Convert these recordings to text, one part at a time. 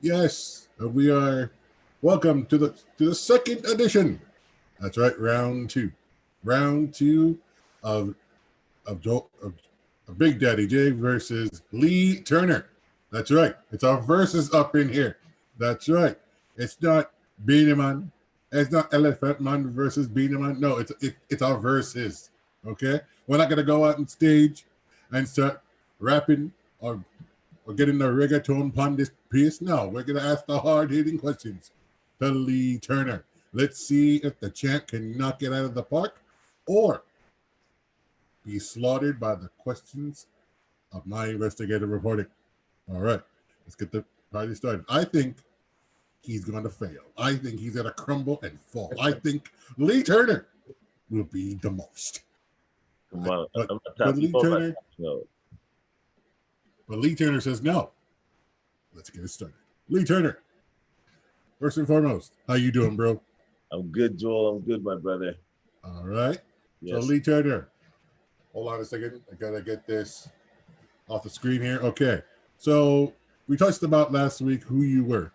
Yes, we are. Welcome to the second edition. That's right, round two of of Big Daddy J versus Lee Turner. That's right. It's our versus up in here. That's right. It's not Beanie Man. It's not Elephant Man versus Beanie Man. No, it's our versus. Okay, we're not gonna go out on stage and start rapping or getting the reggaeton upon this piece. No, we're gonna ask the hard-hitting questions to Lee Turner. Let's see if the champ can knock it out of the park or be slaughtered by the questions of my investigative reporting. All right, let's get the party started. I think he's going to fail. I think he's going to crumble and fall. I think Lee Turner will be the most. Come on, But, I'm but not Lee tapping Turner, no. but Lee Turner says no. Let's get it started. Lee Turner, first and foremost, how you doing, bro? I'm good, Joel. I'm good, my brother. All right. So Yes. Lee Turner, hold on a second. I gotta get this off the screen here. Okay. So we touched about last week who you were,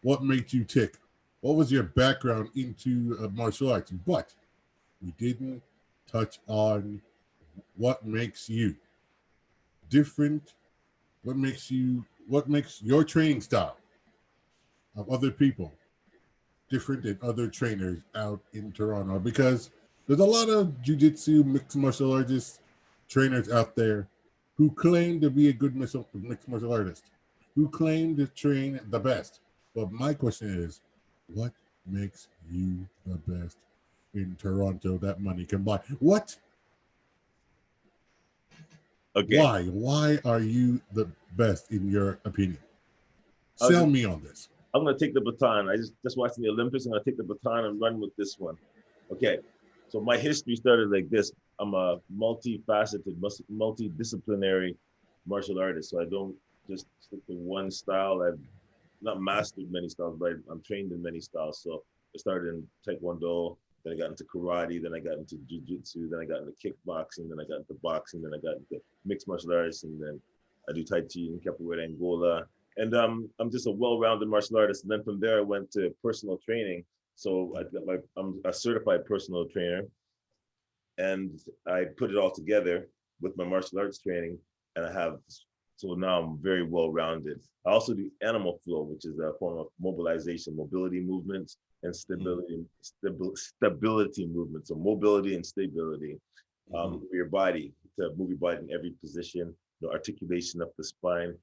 what made you tick, what was your background into martial arts, but we didn't touch on what makes you different, what makes your training style of other people different than other trainers out in Toronto, because there's a lot of jiu-jitsu mixed martial artists trainers out there who claim to be a good mixed martial artist, who claim to train the best. But my question is, what makes you the best in Toronto that money can buy? What? Okay. Why are you the best in your opinion? I'm Sell me on this. gonna take the baton. I just watched the Olympics. I'm gonna take the baton and run with this one. Okay. So my history started like this. I'm a multifaceted, multidisciplinary martial artist. So I don't just stick to one style. I've not mastered many styles, but I'm trained in many styles. So I started in Taekwondo, then I got into karate, then I got into jiu-jitsu, then I got into kickboxing, then I got into boxing, then I got into mixed martial arts, and then I do Tai Chi and Capoeira Angola. And I'm just a well-rounded martial artist. And then from there, I went to personal training. So I'm a certified personal trainer, and I put it all together with my martial arts training, and I have so now I'm very well rounded. I also do animal flow, which is a form of mobilization, mobility movements, and stability movements. So mobility and stability for your body, to move your body in every position, articulation of the spine.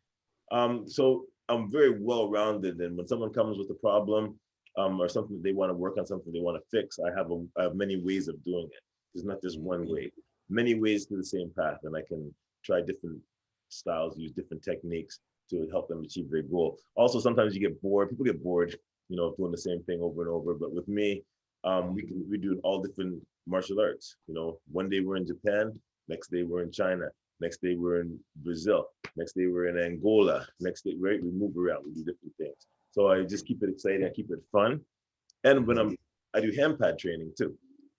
So I'm very well rounded, and when someone comes with a problem or something that they want to work on, something they want to fix, I have many ways of doing it. There's not just one way, many ways to the same path, and I can try different styles, use different techniques to help them achieve their goal. Also, sometimes you get bored. People get bored, doing the same thing over and over. But with me, we do all different martial arts. One day we're in Japan, next day we're in China, next day we're in Brazil, next day we're in Angola, next day, right? We move around, we do different things. So I just keep it exciting, I keep it fun. And I do hand pad training too.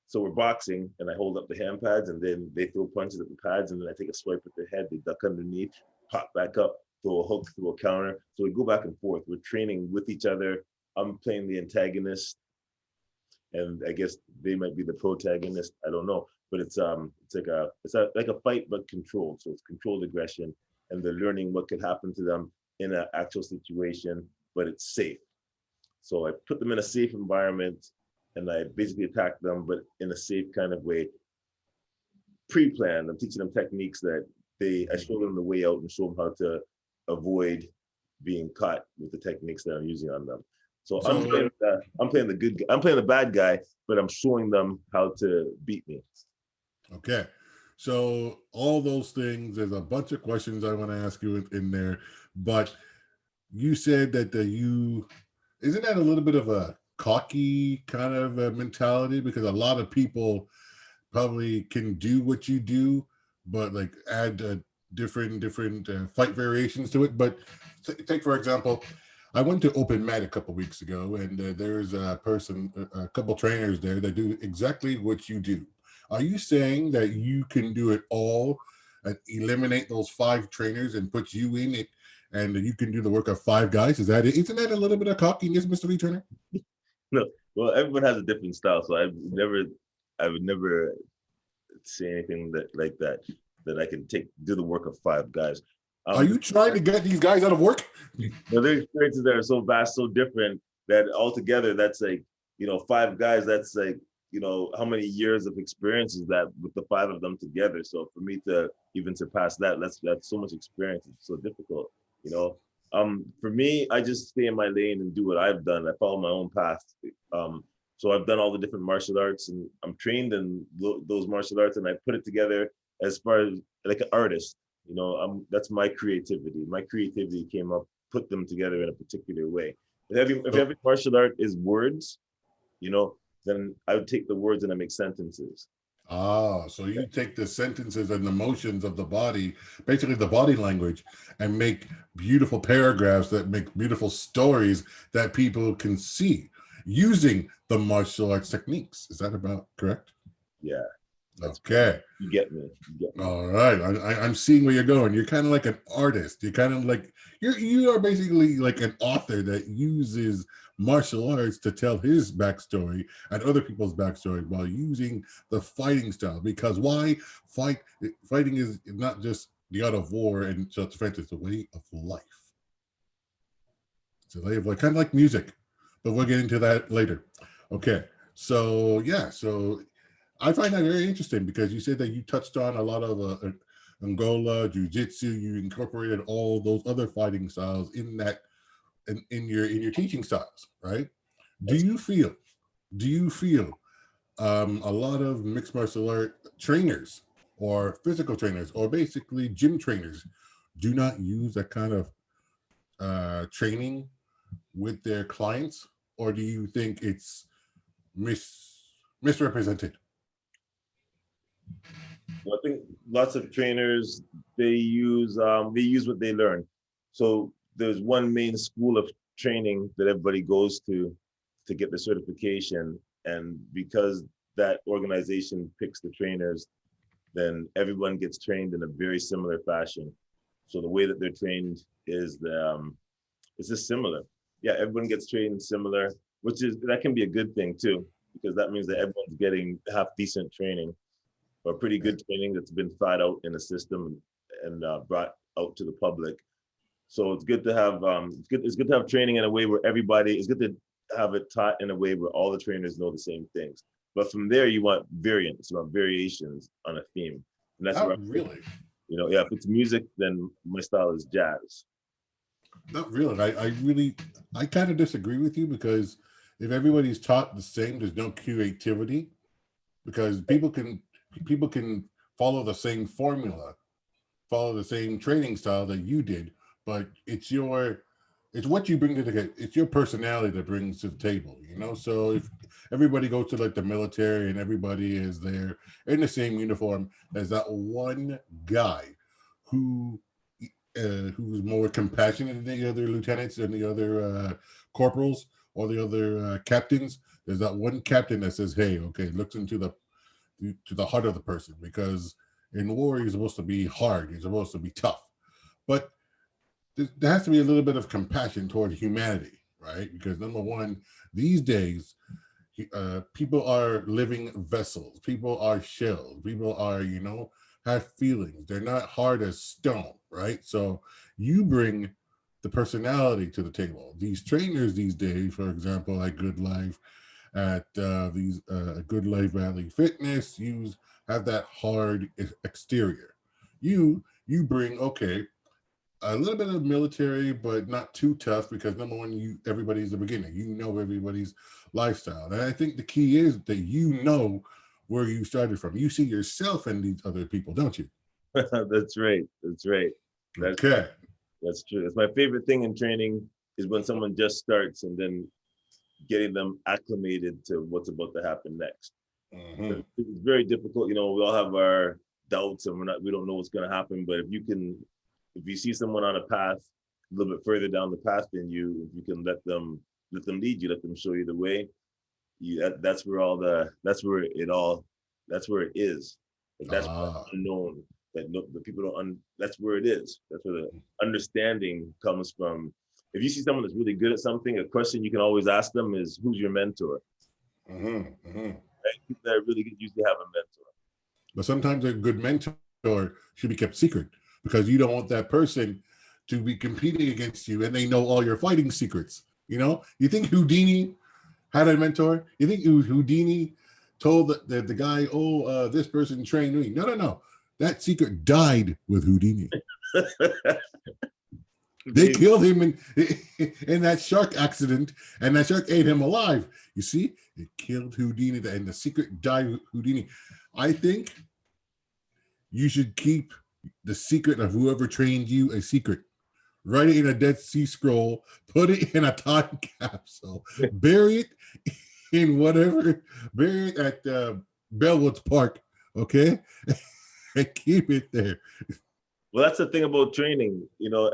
So we're boxing, and I hold up the hand pads, and then they throw punches at the pads, and then I take a swipe at their head. They duck underneath, pop back up, throw a hook, throw a counter. So we go back and forth. We're training with each other. I'm playing the antagonist, and I guess they might be the protagonist. I don't know, but it's like a fight but controlled. So it's controlled aggression, and they're learning what could happen to them in an actual situation, but it's safe. So I put them in a safe environment, and I basically attack them, but in a safe kind of way, pre-planned. I'm teaching them techniques that I show them the way out and show them how to avoid being caught with the techniques that I'm using on them. So I'm playing the good guy. I'm playing the bad guy, but I'm showing them how to beat me. Okay. So all those things, there's a bunch of questions I want to ask you in there, but you said that isn't that a little bit of a cocky kind of a mentality? Because a lot of people probably can do what you do, but like add different fight variations to it. But take for example, I went to Open Mat a couple weeks ago, and there's a couple trainers there that do exactly what you do. Are you saying that you can do it all and eliminate those 5 trainers and put you in it and you can do the work of 5 guys. Is that it? Isn't that a little bit of cockiness, Mr. Lee Turner? No, well, everyone has a different style, so I would never say anything that like that I can do the work of 5 guys. Are you trying to get these guys out of work? Their experiences that are so vast, so different that altogether that's like 5 guys. That's like how many years of experience is that with the 5 of them together? So for me to even surpass that, that's so much experience. It's so difficult, For me, I just stay in my lane and do what I've done. I follow my own path. So I've done all the different martial arts, and I'm trained in those martial arts, and I put it together as far as like an artist. That's my creativity. My creativity came up, put them together in a particular way. If every martial art is words, then I would take the words and I make sentences. Ah, so you take the sentences and the motions of the body, basically the body language, and make beautiful paragraphs that make beautiful stories that people can see using the martial arts techniques. Is that about correct? Yeah. Okay. You get me. All right. I'm seeing where you're going. You're kind of like an artist. You're kind of like you are basically like an author that uses martial arts to tell his backstory and other people's backstory while using the fighting style. Because why fighting is not just the art of war and self-defense, it's a way of life. It's a way of life, kind of like music, but we'll get into that later. Okay. So yeah, so I find that very interesting because you said that you touched on a lot of Angola, Jiu-Jitsu. You incorporated all those other fighting styles in that, in your teaching styles, right? Do you feel a lot of mixed martial art trainers or physical trainers or basically gym trainers do not use that kind of training with their clients, or do you think it's misrepresented? Well, I think lots of trainers they use what they learn. So there's one main school of training that everybody goes to get the certification, and because that organization picks the trainers, then everyone gets trained in a very similar fashion. So the way that they're trained is it's just similar. Yeah, everyone gets trained similar, that can be a good thing too, because that means that everyone's getting half decent training or pretty good training that's been thought out in a system and brought out to the public. So it's good to have it's good to have training in a way where it's good to have it taught in a way where all the trainers know the same things. But from there, you want variants, you want variations on a theme. And that's Not really. If it's music, then my style is jazz. Not really. I kind of disagree with you because if everybody's taught the same, there's no creativity because people can follow the same formula, follow the same training style that you did, but it's what you bring to it's your personality that brings to the table, So if everybody goes to like the military and everybody is there in the same uniform, there's that one guy who's more compassionate than the other lieutenants and the other corporals or the other captains. There's that one captain that says, "Hey, okay, looks into the heart of the person," because in war you're supposed to be hard, you're supposed to be tough, but there has to be a little bit of compassion toward humanity, right? Because number one, these days, people are living vessels. People are shells. People are, have feelings. They're not hard as stone, right? So you bring the personality to the table. These trainers these days, for example, at Good Life, at these Good Life Valley Fitness, have that hard exterior. You bring a little bit of military, but not too tough because number one, everybody's a beginner. Everybody's lifestyle. And I think the key is that where you started from. You see yourself in these other people, don't you? That's right. Okay. That's true. It's my favorite thing in training is when someone just starts and then getting them acclimated to what's about to happen next. Mm-hmm. It's very difficult. We all have our doubts and we don't know what's going to happen. But if you see someone on a path a little bit further down the path than you can let them lead you, let them show you the way. That's where it is. That's where it's unknown. that no, the people don't. That's where it is. That's where the understanding comes from. If you see someone that's really good at something, a question you can always ask them is, "Who's your mentor?" Right? People that are really good usually have a mentor. But sometimes a good mentor should be kept secret because you don't want that person to be competing against you and they know all your fighting secrets. You know, you think Houdini had a mentor? You think Houdini told the guy, oh, this person trained me? No, no, no. That secret died with Houdini. They killed him in that shark accident, and that shark ate him alive. You see, it killed Houdini, and the secret died with Houdini. I think you should keep the secret of whoever trained you a secret. Write it in a Dead Sea Scroll, put it in a time capsule, bury it in whatever, bury it at Bellwoods Park, okay? And keep it there. Well, that's the thing about training. You know,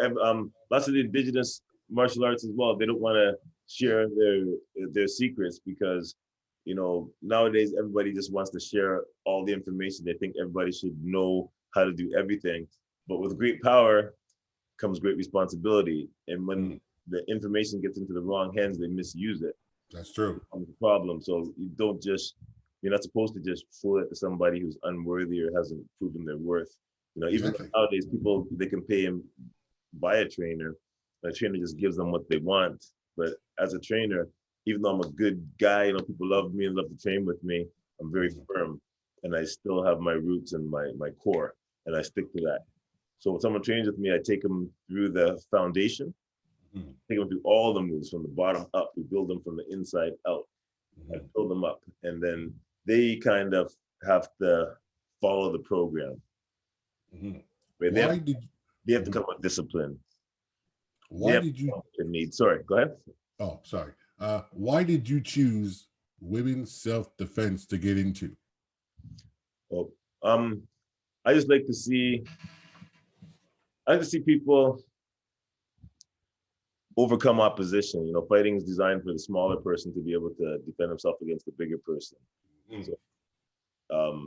lots of the indigenous martial arts as well, they don't want to share their secrets because, you know, nowadays everybody just wants to share all the information. They think everybody should know how to do everything. But with great power comes great responsibility. And when the information gets into the wrong hands, they misuse it. That's true. That's the problem. So you're not supposed to just fool it to somebody who's unworthy or hasn't proven their worth. You know, even nowadays, people, they can pay him, buy a trainer. The trainer just gives them what they want. But as a trainer, even though I'm a good guy, you know, people love me and love to train with me, I'm very firm. And I still have my roots and my core, and I stick to that. So when someone trains with me, I take them through the foundation, take them through all the moves from the bottom up. We build them from the inside out. I build them up. And then they kind of have to follow the program. They have to come with discipline. Why did you need? Sorry, go ahead. Oh, sorry. Why did you choose women's self-defense to get into? Well, I just like to see people overcome opposition. You know, fighting is designed for the smaller person to be able to defend himself against the bigger person.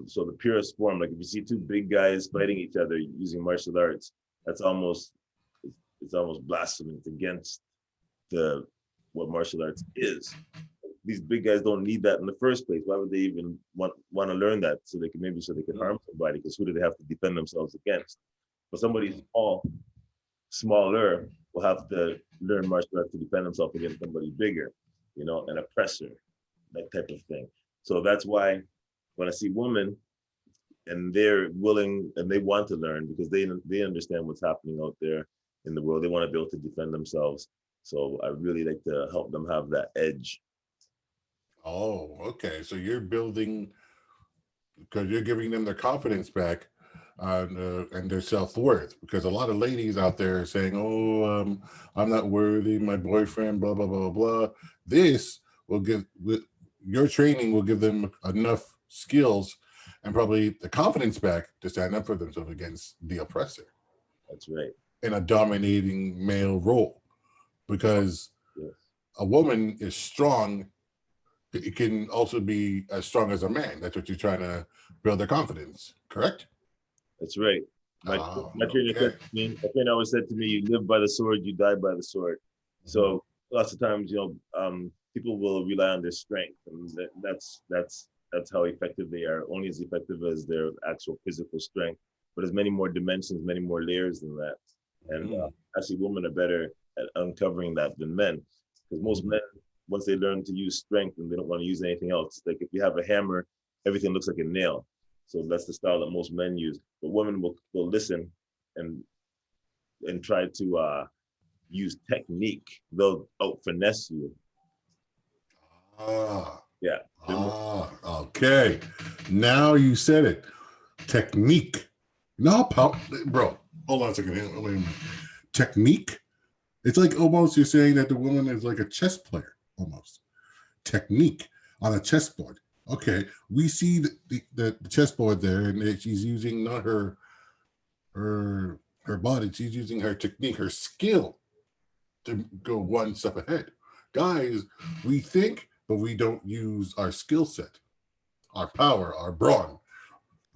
So the purest form, like if you see two big guys fighting each other using martial arts, it's almost blasphemy. It's against what martial arts is. These big guys don't need that in the first place. Why would they even want to learn that? So they can harm somebody, because who do they have to defend themselves against? But somebody smaller will have to learn martial arts to defend himself against somebody bigger, you know, an oppressor, that type of thing. So that's why when I see women and they're willing and they want to learn, because they understand what's happening out there in the world, they want to be able to defend themselves. So I really like to help them have that edge. Oh, okay. So you're building, because you're giving them their confidence back and their self-worth, because a lot of ladies out there are saying, oh, I'm not worthy, my boyfriend, blah, blah, blah, blah. This will your training will give them enough skills and probably the confidence back to stand up for themselves against the oppressor. That's right. In a dominating male role, because a woman is strong. It can also be as strong as a man. That's what you're trying to build their confidence, correct? That's right. My trainer always said to me, you live by the sword, you die by the sword. So lots of times, you know, people will rely on their strength, and that's how effective they are. Only as effective as their actual physical strength, but there's many more dimensions, many more layers than that. And actually, women are better at uncovering that than men, because most men, once they learn to use strength and they don't want to use anything else, like if you have a hammer, everything looks like a nail. So that's the style that most men use. But women will listen and try to use technique. They'll out finesse you. Yeah. Okay. Now you said it. Technique. No, bro. Hold on a second. Technique. It's like almost you're saying that the woman is like a chess player, almost. Technique on a chessboard. Okay, we see the chessboard there, and she's using not her body. She's using her technique, her skill, to go one step ahead. Guys, we think, but we don't use our skill set, our power, our brawn.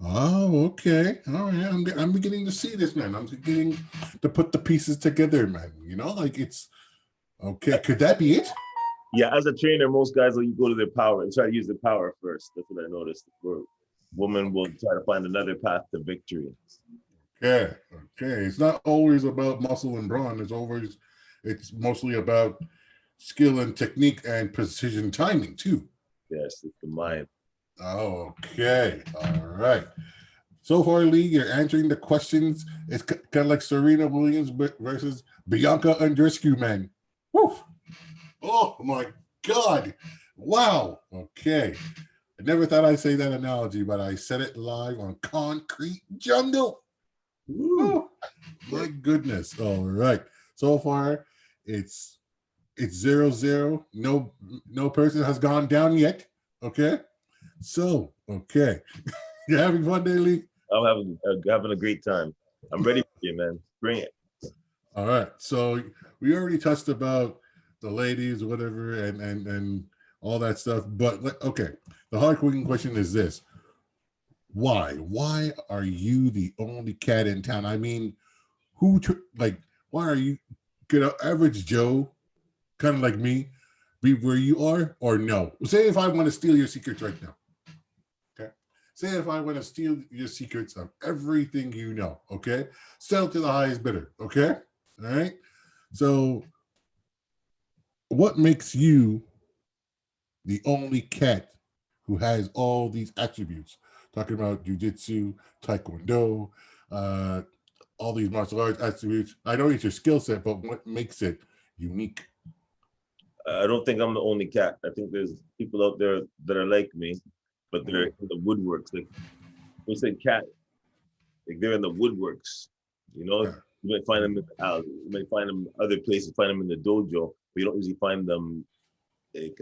Oh, okay. All right. I'm beginning to see this, man. I'm beginning to put the pieces together, man. You know, like it's okay. Could that be it? Yeah, as a trainer, most guys will go to their power and try to use their power first. That's what I noticed. Where women will try to find another path to victory. Okay. Okay. It's not always about muscle and brawn. It's mostly about skill and technique and precision timing too. Yes, it's the mind. Okay. All right. So far, Lee, you're answering the questions. It's kind of like Serena Williams versus Bianca Andreescu, man. Woo! Oh my God! Wow. Okay. I never thought I'd say that analogy, but I said it live on Concrete Jungle. Woo. Oh, my goodness. All right. So far, it's 0-0. No person has gone down yet. Okay. So, okay. You having fun, Daily? I'm having a great time. I'm ready for you, man. Bring it. All right. So we already touched about the ladies, whatever, and all that stuff. But okay, the hard cooking question is this: Why? Why are you the only cat in town? I mean, like? Why are you? Could an average Joe, kind of like me, be where you are, or no? Say if I want to steal your secrets right now. Okay. Say if I want to steal your secrets of everything you know. Okay. Sell to the highest bidder. Okay. All right. So what makes you the only cat who has all these attributes? Talking about jujitsu, taekwondo, uh, all these martial arts attributes. I know it's your skill set, but what makes it unique? I don't think I'm the only cat. I think there's people out there that are like me, but they're in the woodworks. Like we said, cat. Like they're in the woodworks. You know, Yeah. you might find them in the alley. You might find them other places. Find them in the dojo, but you don't usually find them like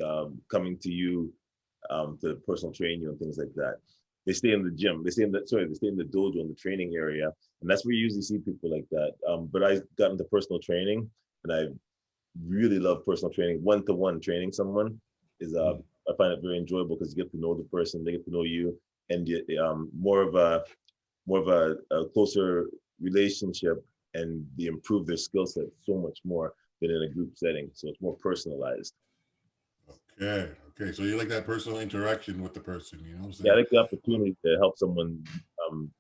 coming to you to personal train you and things like that. They stay in the gym. They stay in the dojo in the training area, and that's where you usually see people like that. But I got into personal training, and I really love personal training. One-to-one training someone is I find it very enjoyable because you get to know the person, they get to know you, and you, more of a closer relationship, and they improve their skill set so much more than in a group setting. So it's more personalized. Okay. Okay. So you like that personal interaction with the person, you know what I'm Yeah, I saying? like the opportunity to help someone um,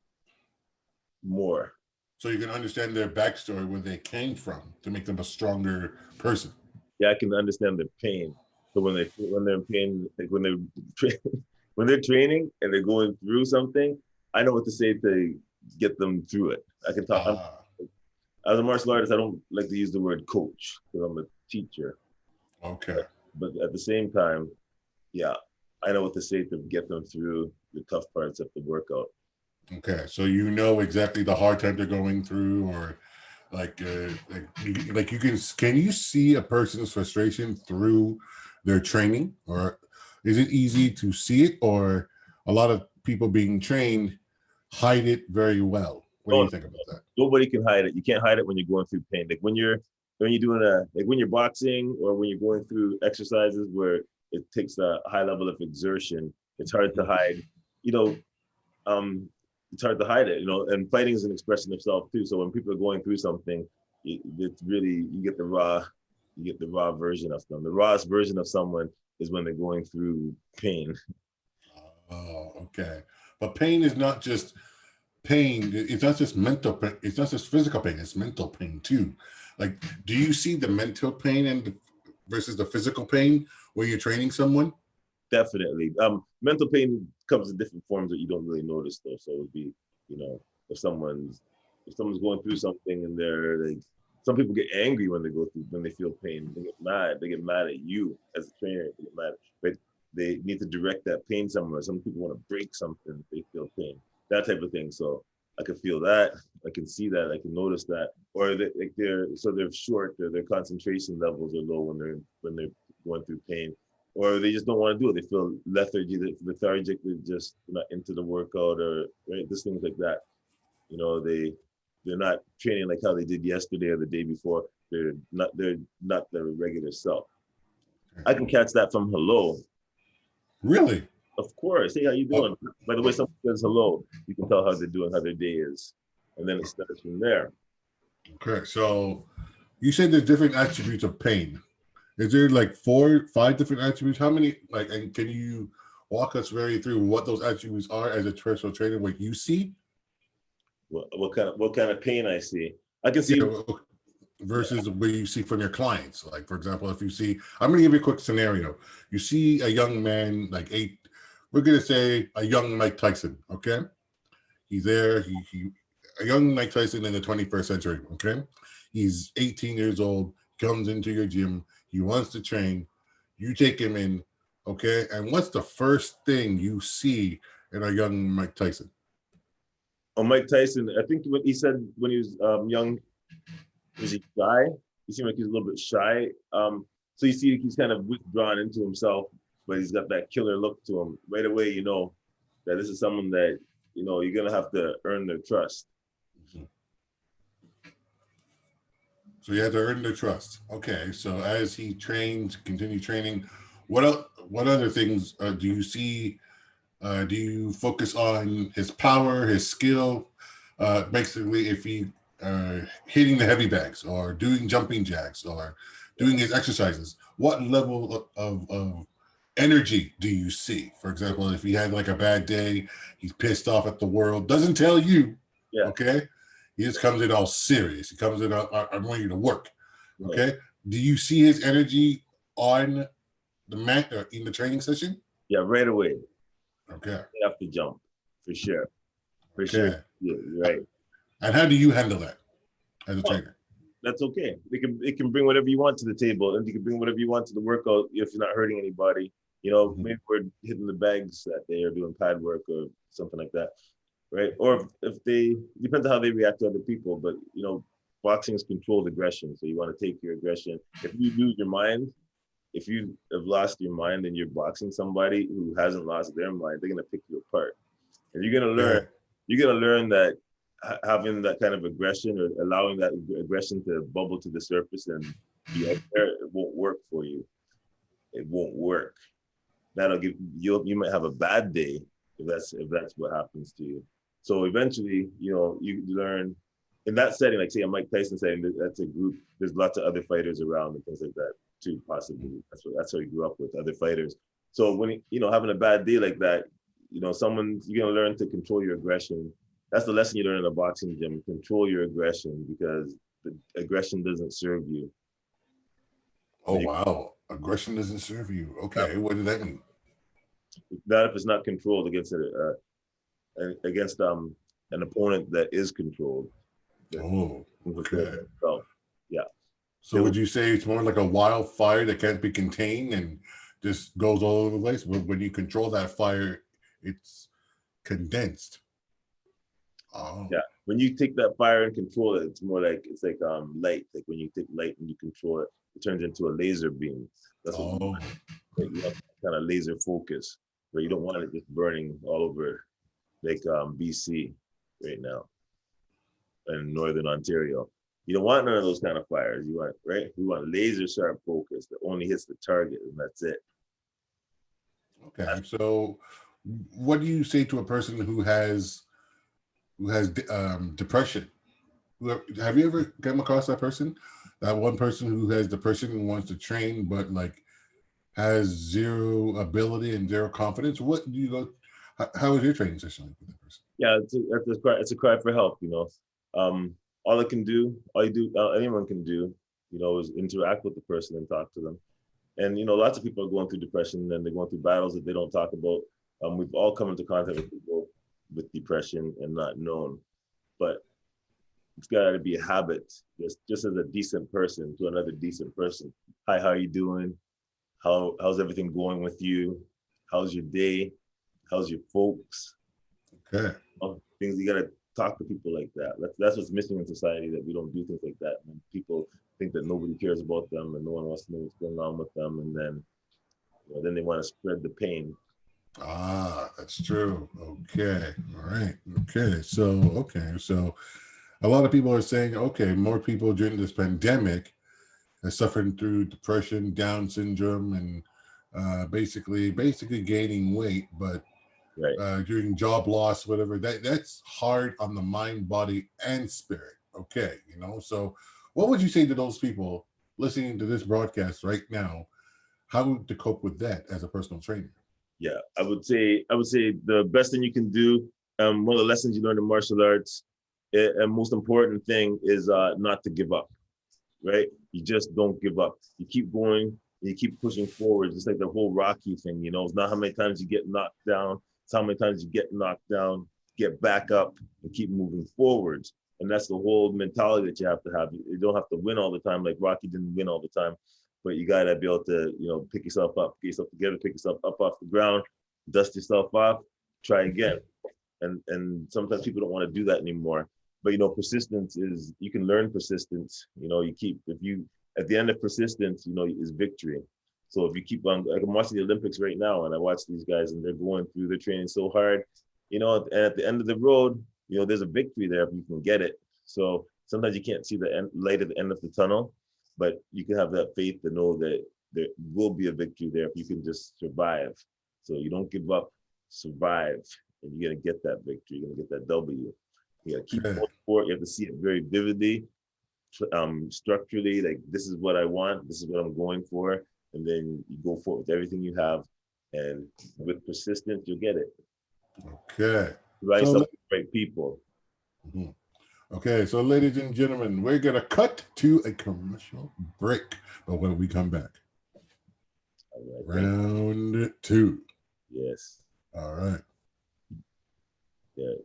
more. So you can understand their backstory, where they came from, to make them a stronger person. Yeah, I can understand the pain. So when they're in pain, like when when they're training and they're going through something, I know what to say to get them through it. I can talk. Ah, As a martial artist, I don't like to use the word coach because I'm a teacher. okay. But at the same time, yeah, I know what to say to get them through the tough parts of the workout. Okay. So you know exactly the hard time they're going through, or like you can you see a person's frustration through their training, or is it easy to see it, or a lot of people being trained hide it very well? What do Oh, you think about that? nobody can hide it. You can't hide it when you're going through pain. Like when you're doing when you're boxing or when you're going through exercises where it takes a high level of exertion, it's hard to hide. You know, it's hard to hide it. You know, and fighting is an expression of self too. So when people are going through something, it's really you get the raw version of them. The rawest version of someone is when they're going through pain. Oh, okay. But pain is not just pain. It's not just mental pain. It's not just physical pain. It's mental pain too. Like, do you see the mental pain versus the physical pain when you're training someone? Definitely. Mental pain comes in different forms that you don't really notice though. So it would be, you know, if someone's going through something and they're like, some people get angry when they feel pain. They get mad. They get mad at you as a trainer. They get mad, but they need to direct that pain somewhere. Some people want to break something. They feel pain, that type of thing. So I can feel that. I can see that. I can notice that. Or they're short. Their concentration levels are low when they're going through pain, or they just don't want to do it. They feel lethargic. They're just not into the workout, or right, just things like that. You know, they're not training like how they did yesterday or the day before. They're not their regular self. I can catch that from hello. Really? Of course. Hey, how you doing? By the way, someone says hello, you can tell how they're doing, how their day is. And then it starts from there. Okay, so you said there's different attributes of pain. Is there like 4, 5 different attributes? How many? Like, and can you walk us very through what those attributes are as a personal trainer? What you see? What kind of pain I see? I can see. Yeah, versus what you see from your clients. Like, for example, if you see, I'm going to give you a quick scenario. You see a young man, like we're going to say a young Mike Tyson. Okay, he's there. A young Mike Tyson in the 21st century. Okay, he's 18 years old. Comes into your gym. He wants to train. You take him in. Okay, and what's the first thing you see in a young Mike Tyson? Oh, Mike Tyson. I think what he said when he was young, was he shy? He seemed like he's a little bit shy. So you see he's kind of withdrawn into himself, but he's got that killer look to him. Right away, you know that this is someone that, you know, you're gonna have to earn their trust. So you have to earn their trust. Okay. So as he trains, continue training, what other things do you see? Do you focus on his power, his skill? Basically, if he hitting the heavy bags or doing jumping jacks or doing his exercises, what level of energy do you see? For example, if he had like a bad day, he's pissed off at the world, doesn't tell you, Yeah. okay? He just comes in all serious. He comes in, I want you to work, okay? Right. Do you see his energy on the mat or in the training session? Yeah, right away. Okay. You have to jump, for sure. For sure. Yeah, you're right. And how do you handle that as a trainer? That's okay. It can bring whatever you want to the table, and you can bring whatever you want to the workout if you're not hurting anybody. You know, maybe we're hitting the bags that day or doing pad work or something like that, right? Or if they, depends on how they react to other people, but, you know, boxing is controlled aggression. So you want to take your aggression. If you lose your mind, if you have lost your mind and you're boxing somebody who hasn't lost their mind, they're going to pick you apart. And you're going to learn that having that kind of aggression or allowing that aggression to bubble to the surface and be out there, it won't work for you. It won't work. That'll give you might have a bad day if that's what happens to you. So eventually, you know, you learn in that setting, like say a Mike Tyson setting, that's a group. There's lots of other fighters around and things like that too, possibly. That's how he grew up with other fighters. So when you know, having a bad day like that, you know, you're gonna learn to control your aggression. That's the lesson you learn in a boxing gym. Control your aggression, because the aggression doesn't serve you. Oh, wow. Aggression doesn't serve you. Okay. What does that mean? Not if it's not controlled against an opponent that is controlled. Oh, okay. So, yeah. So would you say it's more like a wildfire that can't be contained and just goes all over the place? When you control that fire, it's condensed. Oh. Yeah. When you take that fire and control it, it's like light. Like when you take light and you control it, it turns into a laser beam. That's what you want. Like you have kind of laser focus, where you don't want it just burning all over, like BC right now and Northern Ontario. You don't want none of those kind of fires. You want, right? We want laser sharp focus that only hits the target, and that's it. Okay. So what do you say to a person who has depression? Have you ever come across that person? That one person who has depression and wants to train, but like has zero ability and zero confidence. What do you go? How is your training session like with that person? Yeah, it's a cry for help. You know, all anyone can do, you know, is interact with the person and talk to them. And you know, lots of people are going through depression and they're going through battles that they don't talk about. We've all come into contact with people with depression and not known, but it's got to be a habit. Just as a decent person to another decent person. Hi, how are you doing? How's everything going with you? How's your day? How's your folks? Okay. Things you gotta talk to people like that. That's what's missing in society, that we don't do things like that. When people think that nobody cares about them and no one wants to know what's going on with them, and then they want to spread the pain. Ah, that's true. Okay. All right. Okay. So a lot of people are saying, okay, more people during this pandemic are suffering through depression, Down syndrome, and basically gaining weight, but Right. during job loss, whatever, that's hard on the mind, body, and spirit. Okay, you know. So, what would you say to those people listening to this broadcast right now? How to cope with that as a personal trainer? Yeah, I would say the best thing you can do. One of the lessons you learn in martial arts, and most important thing is not to give up. Right? You just don't give up. You keep going. You keep pushing forward. It's like the whole Rocky thing. You know, it's not how many times you get knocked down. It's how many times you get knocked down, get back up, and keep moving forwards. And that's the whole mentality that you have to have. You don't have to win all the time, like Rocky didn't win all the time, but you gotta be able to, pick yourself up, get yourself together, pick yourself up off the ground, dust yourself off, try again. And sometimes people don't want to do that anymore. But persistence is, you can learn persistence. You keep, if you, at the end of persistence, is victory. So if you keep on, like, I'm watching the Olympics right now, and I watch these guys, and they're going through, they're training so hard, and at the end of the road, there's a victory there if you can get it. So sometimes you can't see the light at the end of the tunnel, but you can have that faith to know that there will be a victory there if you can just survive. So you don't give up, survive, and you're gonna get that victory. You're gonna get that W. You gotta keep Okay. going for it. You have to see it very vividly, structurally. Like, this is what I want. This is what I'm going for, and then you go for it with everything you have, and with persistence, you'll get it. Okay. Surround So, yourself with the right people. mhm. Okay. So, ladies and gentlemen, we're gonna cut to a commercial break. But when we come back, All right, thank round two. you. Yes. All right. Yeah.